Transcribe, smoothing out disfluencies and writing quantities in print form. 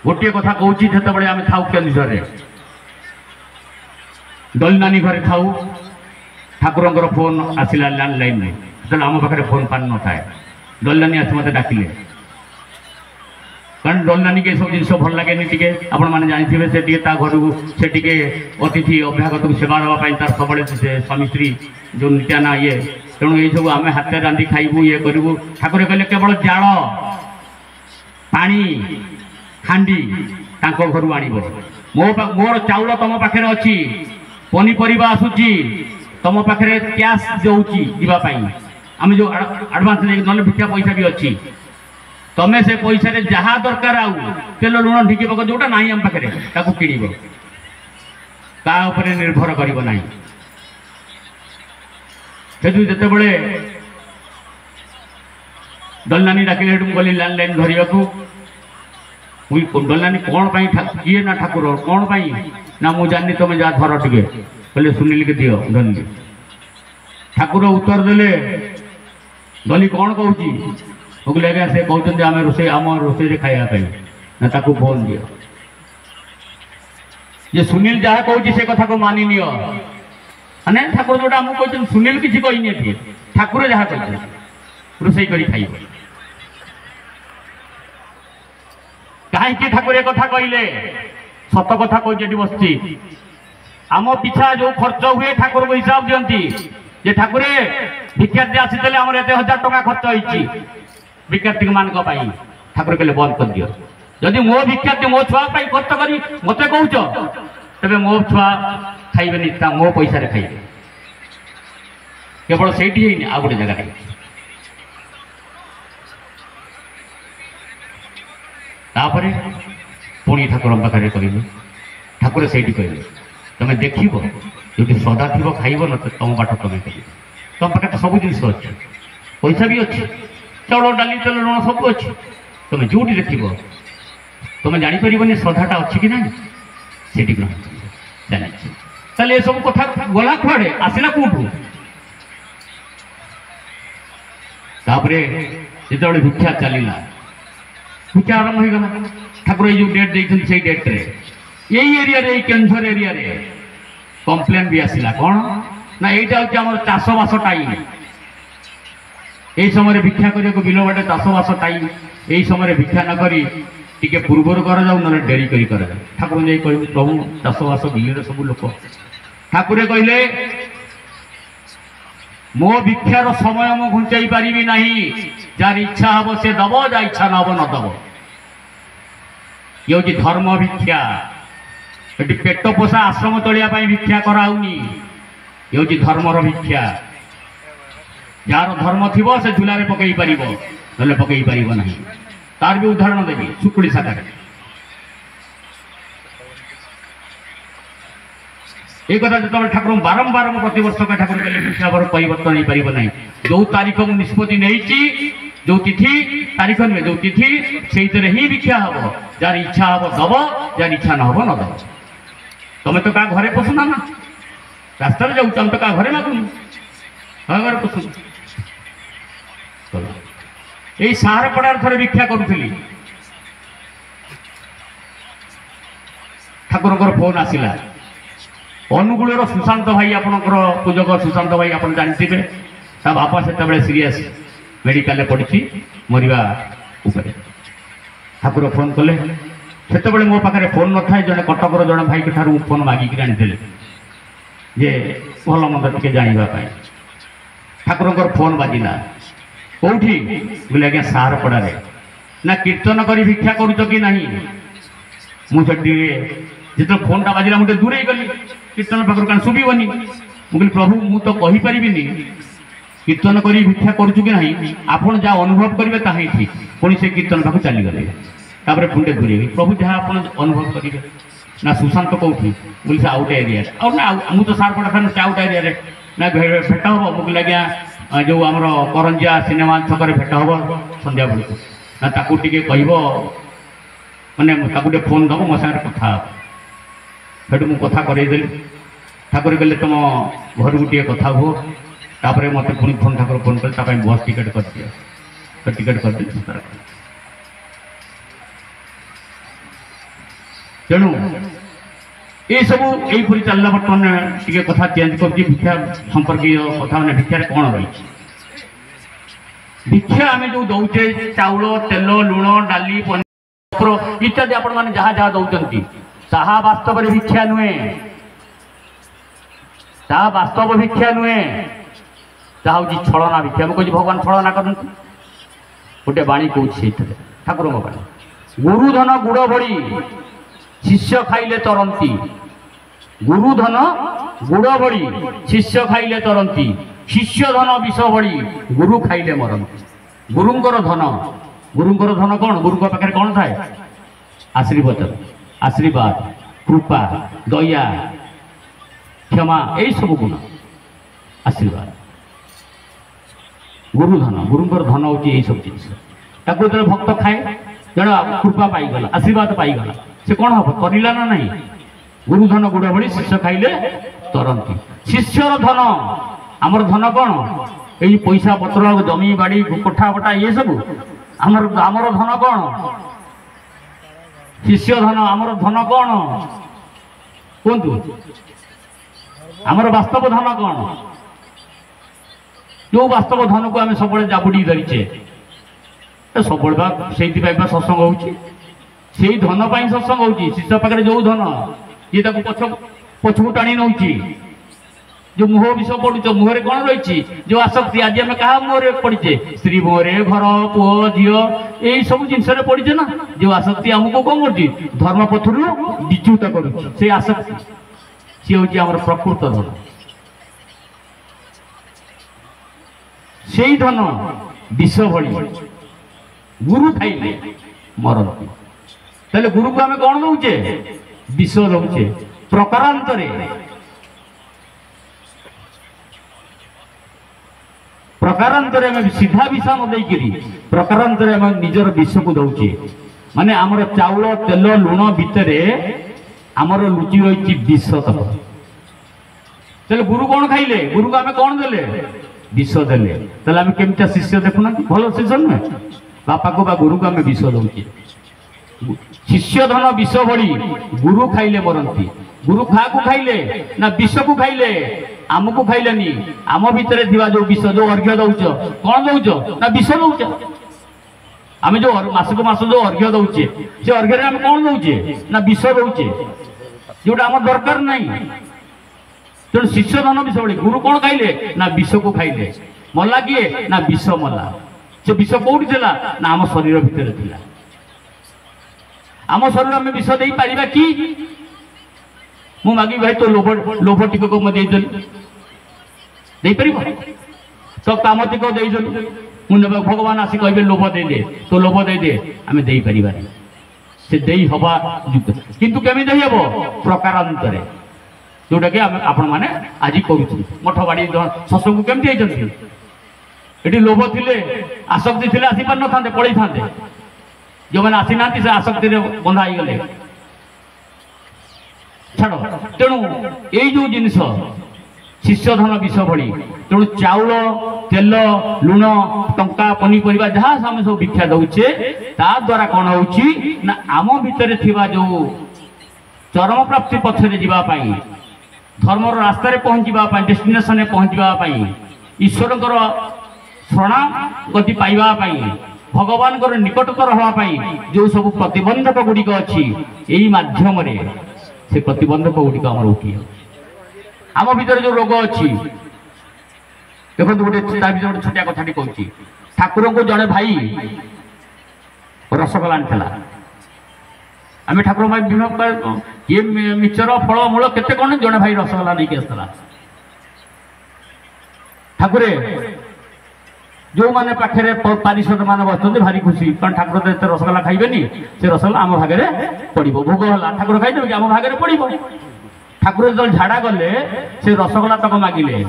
गोटे कथा कहूँ जिते आम था केन्दुझर डली नानी घरे था ठाकुर फोन आसला लैंडलाइन में आम पाखे फोन फान न थाए डली नानी आस मत डाकिले कारण डली नानी के सब जिन भल लगे आपण मैंने जानते से घर को से अतिथि अभ्यागत को सेवा देवाई तार सब स्वामी स्त्री जो नित्याना ये तेणु ये सब आम हाथ रांधि खाइबू ये करूँ ठाकुर कहले केवल जाल पानी हांडी घर आनब मोर चाउल तुम पाखे अच्छी पनीपरिया आसूची तुम पाखे कैश जावाई आम जो आडभांस ना भिक्षा पैसा भी अच्छी तमें से पैसा जहाँ दरकार आउ तेल लुण ढिकी पक जोटा ना आम पाखे किणव ता निर्भर करना से जिते बड़े डलनानी डाकिले गली लैंडलाइन धरने को डलनानी कौन किए ना ठाकुर कौन ना मुझे जानी तुम जा धर टे कहले सुनील के दियो धनी ठाकुर उत्तर देले डली कौन कहूँ कहले आज्ञा से कहते आम रोसे आम रोसे खायापी ना ताकू फोन दियो ये सुनील जहाँ कहूँ से कथा को मानि नियो अने ठाकुर जोटा आमको कहते सुनील किसी कही ठाकुर जहाँ कहते रोसे कर खाइब कहीं ठाकुर एक कथा कहले सत कथा कही बसची आम पिछा जो खर्च हुए ठाकुर को हिसाब दियंती जे ठाकुर भिक्षार्थी आसीते आम 1000 टका खर्च होती भिक्षार्थी मान ठाकुर कहले बंद कर दियो जदि मो भिक्षार्थी मो छुआ खर्च करी मत कौच तेरे मो छुआ खाइबे मो पैसा खाइबे केवल से आ गोटे जगह तापर पुणी ठाकुर पाखे कहले ठाकुर से कहले तुम्हें देख जो सदा थी खाइब न तुम बाट तुम्हें कर तुम पाखे तो सब जिन अच्छे पैसा भी अच्छे चाउल डाली तेल लुण सब अच्छे तुम्हें जो देख तुम्हें जापर श्रद्धाटा अच्छी कि ना से जानी सब कथा गला कुआड़े आसला कौटू जो भिक्षा चलला भिक्षा आरंभ हो गला ठाकुर ये डेट देखते से डेट्रे यही एरिया केन्दुझर एरिया कम्प्लेन भी आसला कौन ना यहाँ हूँ चाषबास टाइम यही समय भिक्षा करने को बिल बाटे चाषबास टाइम यही समय भिक्षा नक टे पूर्वर कर जाऊ ना डेरी कर ठाकुर जाई कह प्रभु चाषबास बिल सब लोक ठाकुर कहले मो भिक्षार समय मु घुंचाई पारि ना जार इच्छा हम से दब जा इच्छा न हम न दब ये हूँ धर्म भिक्षा ये पेट पोषा आश्रम चलिया भिक्षा कराऊनी ये हूँ धर्मर भिक्षा जार धर्म थी से झूलार पकई पार ना पकई पार ना तार भी उदाहरण देवी सुकुड़ी शाखा ये कथा जो ठाकुर बारंबार प्रति वर्ष ठाकुर कहले भिक्षा परिवर्तन हो पार ना जो तारीख मुझे निष्पत्ति नहीं जो तिथि तारीख नुहे जो तिथि से ही भिक्षा हम जार इच्छा हम दब जार इच्छा न हम न दब तुम तो क्या घरे पशुना ना रास्ता जाऊँ आम तो क्या घरे मागुन घर पशु यही साहारपड़ार थे भिक्षा करुली ठाकुर फोन आसला अनुगुल सुशांत भाई आपणकर पूजक सुशांत भाई आप जानते बापा से सीरीयस मेडिकल पड़ी मरवा ठाकुर फोन कले से मो पाखे फोन न था जड़े कटकर जड़े भाई ठार फोन मागिक आनी जे भल मंद टे जानापी ठाकुर फोन बाजिला कौटी बोले आज्ञा साहारपड़ा ना कीर्तन कर भिक्षा करुच कि नहीं मुझे जो फोन टा बाजिला मुझे दूरे गली कीर्तन पाखर क्या शुभनी मुझे प्रभु मु तो कहीपर कीर्तन कर भिक्षा करुचु कि नहीं आपड़ जहाँ अनुभव करेंगे ताही ठीक पुणी से कीर्तन पाक चलीगले पुणे दूरे प्रभु जहाँ आप अनुभव करेंगे ना सुशांत कौटी बोले से आउट एरिया ना मुझे सारपड़ा खान से आउट एरिया ना भेट हम मुझे आज्ञा जो आमर करंजिया सिनेमा छक भेट हम संध्या बेलू ना ताकू टे कह मैंने फोन दब मो सागर कथा सेठू मुझे कथा करदेली ठाकुर कहले तुम घर को टे कथा हुओ तापर मत पुणी फोन ठाकुर फोन कर बस टिकेट कर दिया टिकेट कर तेणु ये सब यहीपरी चलना बर्तमान टे कथा चेंज कर भिक्षा संपर्क कथा मैंने भिक्षार कौन रही भिक्षा आम जो दौचे चाउल तेल लुण डाली पनीर इत्यादि आपण मैंने जहाँ जहाँ दौरान ताहा वास्तव भिक्षा नुहे ताहा वास्तव भिक्षा नुहे ताहा हूँ छलना भिक्षा मुझे भगवान छलना करते गोटे बाणी कौन ठाकुर बाणी गुरुधन गुड़ भड़ी शिष्य खाइले तरंती गुरुधन गुड़ भड़ी शिष्य खाइले तरंती शिष्य धन विष भड़ी गुरु खाइले मरंती गुरुंकर धन कौन गुरु पाखे कौन थाए आशीर्वाद कृपा दया क्षमा यही सब गुण आशीर्वाद गुरुंकर धन हूँ यही सब जिन जो भक्त खाए जन कृपा पाईगला आशीर्वाद पाईगला से कौन हम करला ना नहीं गुरुधन गुड़ भड़ी शिष्य खाइले तरंती शिष्यर धन आमर धन कौन यही पैसा पत्र जमी बाड़ी कोठा फटा ये सब आमर धन कौन शिष्य धन आमर धन कौन कहतु आमर वास्तव धन कौन जो वास्तव धन को आम सब जाबुड़ी धरीचे सब से सत्संग हो धन पर सत्संग हो शिष्य पाखे जो धन ये पछकू टाणी नौ जो मुह विष पड़ुच मुहर कौन रही जो आसक्ति आज आम क्या मुहर पड़े स्त्री मुहर घर पुओ झी यही सब जिनस पड़े ना जो आसक्ति आमको कौन कर धर्म पथर विच्युत कर आसक्ति सी हूँ आम प्रकृत धन से धन विष भली गुरु खाइले मरती तेल गुरु को आम कौन दौचे विष दौचे प्रकारांतरे आम सीधा विष न देकरी प्रकारांतरे आम निजर विष को दौचे माने आमर चाउल तेल लुण भितर आमर लुचि रही विष तक तेल गुरु कौन खाइले गुरु को आम कौन देले विष देले तेल आम केमता शिष्य देखुना भल शिष्य नुहे बापा को बा गुरु को आम विष दौचे शिष्य धन विष भड़ी गुरु खाइले मरंती गुरु क्या को खाइले ना विष को खाइले आमको खाइलेनी आम भितर जो विष जो अर्घ्य दौच कौन दौच ना विष दौच आम जो मासक मास जो अर्घ्य दौचे से अर्घ्य आम कौन दौचे ना विष दौचे जोटा आम दरकार नहीं तेणु शिष्य धन विष भड़ी गुरु कौन खाइले ना विष को खाइले मला किए ना विष मला से विष कौटी थिला ना आम शरीर भितर थिला आम शरीर आम विष दे पारिबा कि मु मागी भाई तो लोभ टिक को दे तो काम टिक दे मुझे भगवान आसी कहे लोभ दे दे तो लोभ दे दे आम दे पार से दे हवा युक्त किंतु केमी दे हम प्रकारांतरे जोटा कि आपण मैंने आज करूँ मठ बाड़ी सत्संग केमती ये लोभ थे आसक्ति थे आसी पार न पड़े था जो मैंने आसी ना से आसक्ति बंधा ही गले छाड़ तेणु ये जो जिनस शिष्य धन विष भड़ी तेणु चाउल तेल लुण टंका पनीपरिया जहाँ आम सब भिक्षा दौचे ता द्वारा कौन हो आम भितर जो चरम प्राप्ति पथरे जावाई धर्मर रास्तार पहुँचा डेस्टिनेशन पहुँचापी ईश्वर शरणागति पाइबापी भगवान निकटतर हाँपाई जो सब प्रतिबंधक गुड़िक अच्छी यही मध्यम से प्रतिबंधक गुड़िक आम उठी आम भीतर जो रोग अच्छी देखो गोटे गोटे छोटिया कथाटी कहूँ ठाकुर को जड़े भाई रसगोला आनी आम ठाकुर भाई विभिन्न ये मिचर फल मूल केते कौन जड़े भाई रसगोला नहीं आसला ठाकुरे जो मैंने पाखे पारिषद मान बस भारी खुशी कारण ठाकुर तो रसगोला खाइबेनी से रसगोला आम भागे पड़ो भोग है ठाकुर खाइदेव कि आम भागे पड़ो ठाकुर जो झाड़ा गले से रसगोला तक मागिले